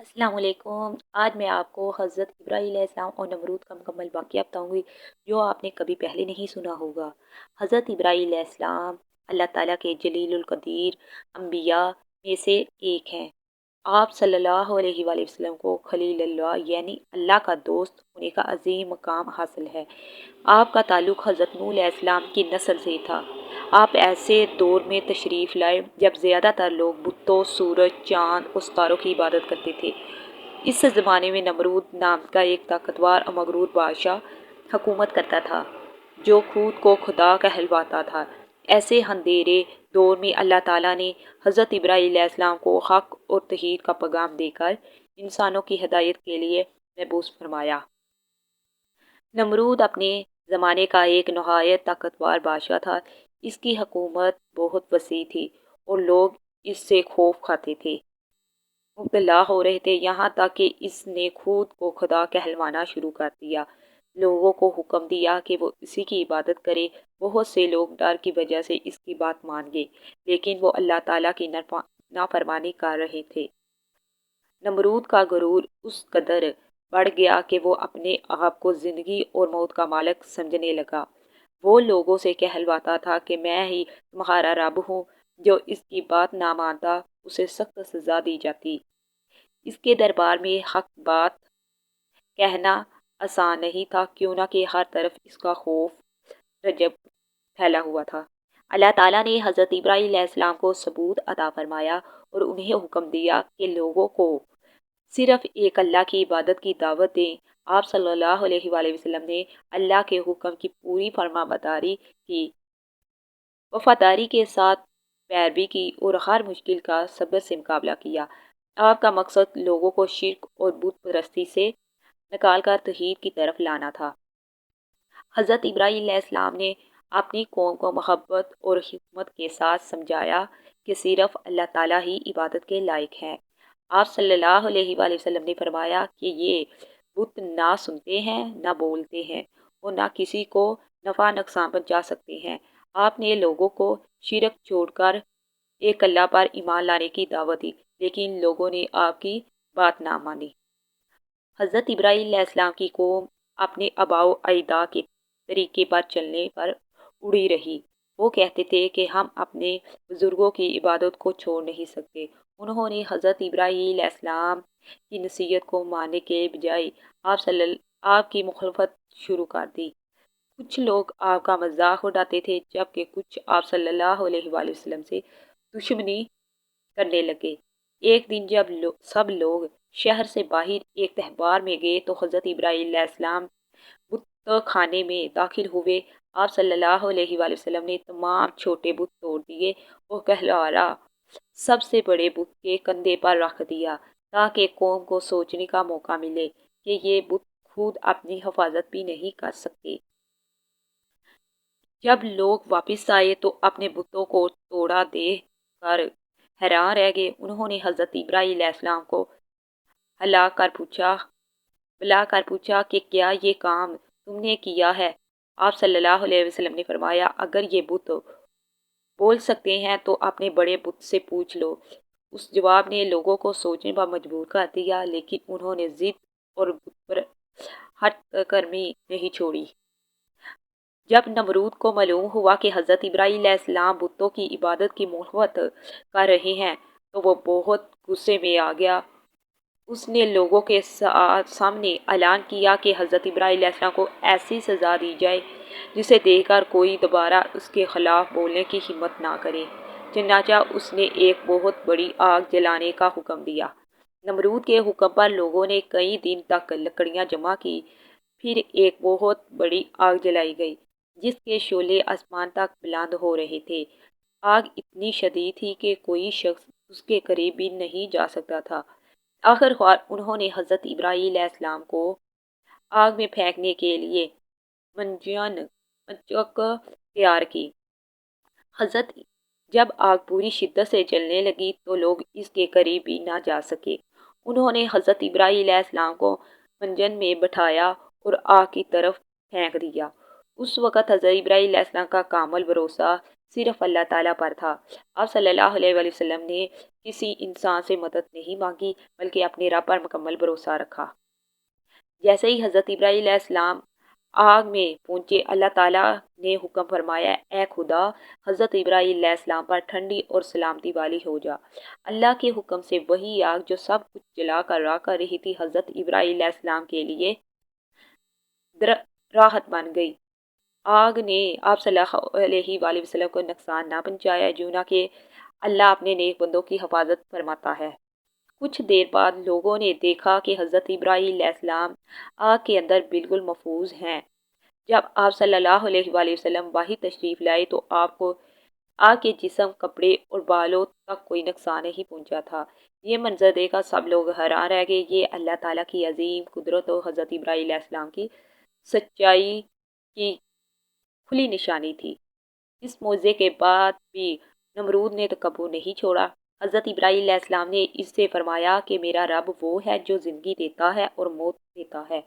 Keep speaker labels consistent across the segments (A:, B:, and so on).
A: السلام علیکم۔ آج میں آپ کو حضرت ابراہیم علیہ السلام اور نمرود کا مکمل واقعہ بتاؤں گی جو آپ نے کبھی پہلے نہیں سنا ہوگا۔ حضرت ابراہیم علیہ السلام اللہ تعالیٰ کے جلیل القدیر انبیاء میں سے ایک ہیں۔ آپ صلی اللہ علیہ وآلہ وسلم کو خلیل اللہ یعنی اللہ کا دوست ہونے کا عظیم مقام حاصل ہے۔ آپ کا تعلق حضرت نوح علیہ السلام کی نسل سے تھا۔ آپ ایسے دور میں تشریف لائے جب زیادہ تر لوگ بتوں، سورج، چاند اور ستاروں کی عبادت کرتے تھے۔ اس زمانے میں نمرود نام کا ایک طاقتور اور مغرور بادشاہ حکومت کرتا تھا جو خود کو خدا کہلواتا تھا۔ ایسے اندھیرے دور میں اللہ تعالیٰ نے حضرت ابراہیم علیہ السلام کو حق اور توحید کا پیغام دے کر انسانوں کی ہدایت کے لیے مبعوث فرمایا۔ نمرود اپنے زمانے کا ایک نہایت طاقتور بادشاہ تھا۔ اس کی حکومت بہت وسیع تھی اور لوگ اس سے خوف کھاتے تھے، مبتلا ہو رہے تھے، یہاں تک کہ اس نے خود کو خدا کہلوانا شروع کر دیا۔ لوگوں کو حکم دیا کہ وہ اسی کی عبادت کرے۔ بہت سے لوگ ڈر کی وجہ سے اس کی بات مان گئے، لیکن وہ اللہ تعالیٰ کی نافرمانی کر رہے تھے۔ نمرود کا غرور اس قدر بڑھ گیا کہ وہ اپنے آپ کو زندگی اور موت کا مالک سمجھنے لگا۔ وہ لوگوں سے کہلواتا تھا کہ میں ہی تمہارا رب ہوں۔ جو اس کی بات نہ مانتا اسے سخت سزا دی جاتی۔ اس کے دربار میں حق بات کہنا آسان نہیں تھا، کیوں نہ کہ ہر طرف اس کا خوف رجب پھیلا ہوا تھا۔ اللہ تعالیٰ نے حضرت ابراہیم علیہ السلام کو ثبوت عطا فرمایا اور انہیں حکم دیا کہ لوگوں کو صرف ایک اللہ کی عبادت کی دعوت دیں۔ آپ صلی اللہ علیہ وآلہ وسلم نے اللہ کے حکم کی پوری فرمانبرداری کی، وفاداری کے ساتھ پیروی کی اور ہر مشکل کا صبر سے مقابلہ کیا۔ آپ کا مقصد لوگوں کو شرک اور بت پرستی سے نکال کر توحید کی طرف لانا تھا۔ حضرت ابراہیم علیہ السلام نے اپنی قوم کو محبت اور حکمت کے ساتھ سمجھایا کہ صرف اللہ تعالیٰ ہی عبادت کے لائق ہے۔ آپ صلی اللہ علیہ وآلہ وسلم نے فرمایا کہ یہ بت نہ سنتے ہیں، نہ بولتے ہیں اور نہ کسی کو نفع نقصان پہنچا سکتے ہیں۔ آپ نے لوگوں کو شرک چھوڑ کر ایک اللہ پر ایمان لانے کی دعوت دی، لیکن لوگوں نے آپ کی بات نہ مانی۔ حضرت ابراہیم علیہ السلام کی قوم اپنے آباء و اجداد کے طریقے پر چلنے پر اڑی رہی۔ وہ کہتے تھے کہ ہم اپنے بزرگوں کی عبادت کو چھوڑ نہیں سکتے۔ انہوں نے حضرت ابراہیم علیہ السلام کی نصیحت کو ماننے کے بجائے آپ کی مخالفت شروع کر دی۔ کچھ لوگ آپ کا مذاق اڑاتے تھے جبکہ کچھ آپ صلی اللہ علیہ وآلہ وسلم سے دشمنی کرنے لگے۔ ایک دن جب سب لوگ شہر سے باہر ایک تہوار میں گئے تو حضرت ابراہیم علیہ السلام بت خانے میں داخل ہوئے۔ آپ صلی اللہ علیہ وآلہ وسلم نے تمام چھوٹے بت توڑ دیے اور کہلواڑا سب سے بڑے بت کے کندھے پر رکھ دیا تاکہ قوم کو سوچنے کا موقع ملے کہ یہ بت خود اپنی حفاظت بھی نہیں کر سکتے۔ جب لوگ واپس آئے تو اپنے بتوں کو توڑا دیکھ کر حیران رہ گئے۔ انہوں نے حضرت ابراہیم علیہ السلام کو بلا کر پوچھا کہ کیا یہ کام تم نے کیا ہے؟ آپ صلی اللہ علیہ وسلم نے فرمایا، اگر یہ بت بول سکتے ہیں تو اپنے بڑے بت سے پوچھ لو۔ اس جواب نے لوگوں کو سوچنے پر مجبور کر دیا، لیکن انہوں نے ضد اور بت پر ہٹ کرمی نہیں چھوڑی۔ جب نمرود کو معلوم ہوا کہ حضرت ابراہیم علیہ السلام بتوں کی عبادت کی مخالفت کر رہے ہیں تو وہ بہت غصے میں آ گیا۔ اس نے لوگوں کے سامنے اعلان کیا کہ حضرت ابراہیم علیہ السلام کو ایسی سزا دی جائے جسے دیکھ کر کوئی دوبارہ اس کے خلاف بولنے کی ہمت نہ کرے۔ چنانچہ اس نے ایک بہت بڑی آگ جلانے کا حکم دیا۔ نمرود کے حکم پر لوگوں نے کئی دن تک لکڑیاں جمع کی، پھر ایک بہت بڑی آگ جلائی گئی جس کے شعلے آسمان تک بلند ہو رہے تھے۔ آگ اتنی شدید تھی کہ کوئی شخص اس کے قریب بھی نہیں جا سکتا تھا۔ آخرکار انہوں نے حضرت ابراہیم علیہ السلام کو آگ میں پھینکنے کے لیے منجنیق تیار کی۔ جب آگ پوری شدت سے جلنے لگی تو لوگ اس کے قریب بھی نہ جا سکے۔ انہوں نے حضرت ابراہیم علیہ السلام کو منجن میں بٹھایا اور آگ کی طرف پھینک دیا۔ اس وقت حضرت ابراہیم علیہ السلام کا کامل بھروسہ صرف اللہ تعالیٰ پر تھا۔ آپ صلی اللہ علیہ وآلہ وسلم نے کسی انسان سے مدد نہیں مانگی بلکہ اپنے رب پر مکمل بھروسہ رکھا۔ جیسے ہی حضرت ابراہیم علیہ السلام آگ میں پہنچے، اللہ تعالیٰ نے حکم فرمایا، اے خدا، حضرت ابراہیم علیہ السلام پر ٹھنڈی اور سلامتی والی ہو جا۔ اللہ کے حکم سے وہی آگ جو سب کچھ جلا کر راکھ کر رہی تھی، حضرت ابراہیم علیہ السلام کے لیے راحت بن گئی۔ آگ نے آپ صلی اللہ علیہ وآلہ وسلم کو نقصان نہ پہنچایا، جو نہ کہ اللہ اپنے نیک بندوں کی حفاظت فرماتا ہے۔ کچھ دیر بعد لوگوں نے دیکھا کہ حضرت ابراہیم علیہ السلام آگ کے اندر بالکل محفوظ ہیں۔ جب آپ صلی اللہ علیہ وآلہ وسلم باہر تشریف لائے تو آپ کو آگ کے جسم، کپڑے اور بالوں تک کوئی نقصان نہیں پہنچا تھا۔ یہ منظر دیکھ کر سب لوگ حیران رہ گئے۔ یہ اللہ تعالیٰ کی عظیم قدرت اور حضرت ابراہیم علیہ السلام کی سچائی کی کھلی نشانی تھی۔ اس معجزے کے بعد بھی نمرود نے تکبر نہیں چھوڑا۔ حضرت ابراہیم علیہ السلام نے اس سے فرمایا کہ میرا رب وہ ہے جو زندگی دیتا ہے اور موت دیتا ہے۔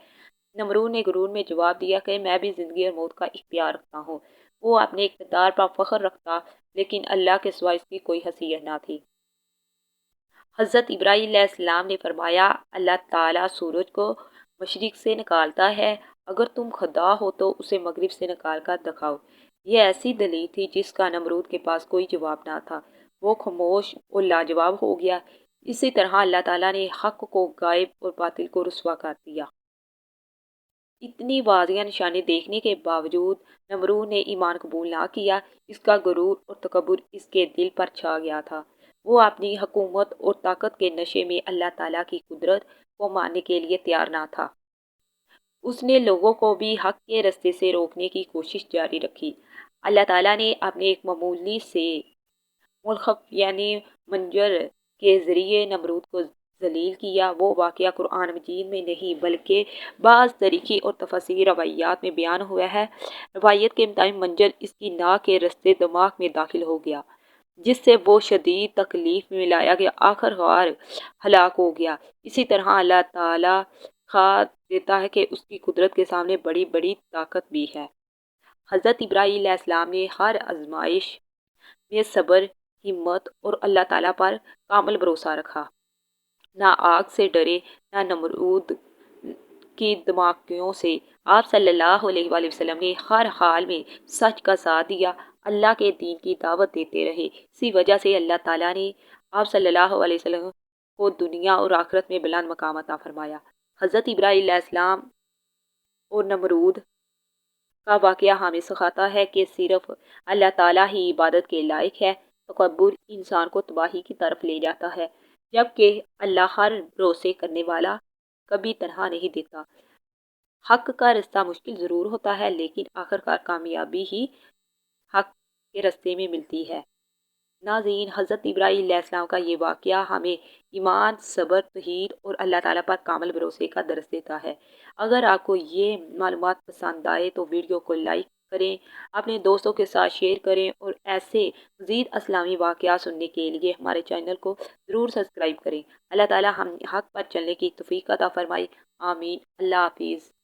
A: نمرود نے غرور میں جواب دیا کہ میں بھی زندگی اور موت کا اختیار رکھتا ہوں۔ وہ اپنے اقتدار پر فخر رکھتا، لیکن اللہ کے سوا اس کی کوئی حیثیت نہ تھی۔ حضرت ابراہیم علیہ السلام نے فرمایا، اللہ تعالیٰ سورج کو مشرق سے نکالتا ہے، اگر تم خدا ہو تو اسے مغرب سے نکال کر دکھاؤ۔ یہ ایسی دلیل تھی جس کا نمرود کے پاس کوئی جواب نہ تھا۔ وہ خاموش اور لاجواب ہو گیا۔ اسی طرح اللہ تعالیٰ نے حق کو غائب اور باطل کو رسوا کر دیا۔ اتنی واضح نشانی دیکھنے کے باوجود نمرود نے ایمان قبول نہ کیا۔ اس کا غرور اور تکبر اس کے دل پر چھا گیا تھا۔ وہ اپنی حکومت اور طاقت کے نشے میں اللہ تعالیٰ کی قدرت کو ماننے کے لیے تیار نہ تھا۔ اس نے لوگوں کو بھی حق کے رستے سے روکنے کی کوشش جاری رکھی۔ اللہ تعالیٰ نے اپنے ایک معمولی سے یعنی منظر کے ذریعے نمرود کو ذلیل کیا۔ وہ واقعہ قرآن مجید میں نہیں بلکہ بعض تاریخی اور تفسیری روایات میں بیان ہوا ہے۔ روایت کے مطابق منظر اس کی ناک کے رستے دماغ میں داخل ہو گیا، جس سے وہ شدید تکلیف میں لایا گیا، آخر کار ہلاک ہو گیا۔ اسی طرح اللہ تعالیٰ کھا دیتا ہے کہ اس کی قدرت کے سامنے بڑی بڑی طاقت بھی ہے۔ حضرت ابراہیم علیہ السلام نے ہر آزمائش میں صبر، ہمت اور اللہ تعالیٰ پر کامل بھروسہ رکھا۔ نہ آگ سے ڈرے، نہ نمرود کی دھماکیوں سے۔ آپ صلی اللہ علیہ وآلہ وسلم نے ہر حال میں سچ کا ساتھ دیا، اللہ کے دین کی دعوت دیتے رہے۔ اسی وجہ سے اللہ تعالیٰ نے آپ صلی اللہ علیہ وسلم کو دنیا اور آخرت میں بلند مقام عطا فرمایا۔ حضرت ابراہیم علیہ السلام اور نمرود کا واقعہ ہمیں سکھاتا ہے کہ صرف اللہ تعالیٰ ہی عبادت کے لائق ہے۔ تکبر انسان کو تباہی کی طرف لے جاتا ہے، جبکہ اللہ ہر بھروسے کرنے والا کبھی تنہا نہیں دیتا۔ حق کا رستہ مشکل ضرور ہوتا ہے، لیکن آخرکار کامیابی ہی حق کے رستے میں ملتی ہے۔ ناظرین، حضرت ابراہیم علیہ السلام کا یہ واقعہ ہمیں ایمان، صبر، توحید اور اللہ تعالیٰ پر کامل بھروسے کا درس دیتا ہے۔ اگر آپ کو یہ معلومات پسند آئے تو ویڈیو کو لائک کریں، اپنے دوستوں کے ساتھ شیئر کریں اور ایسے مزید اسلامی واقعات سننے کے لیے ہمارے چینل کو ضرور سبسکرائب کریں۔ اللہ تعالیٰ ہم حق پر چلنے کی توفیق عطا فرمائے۔ آمین۔ اللہ حافظ۔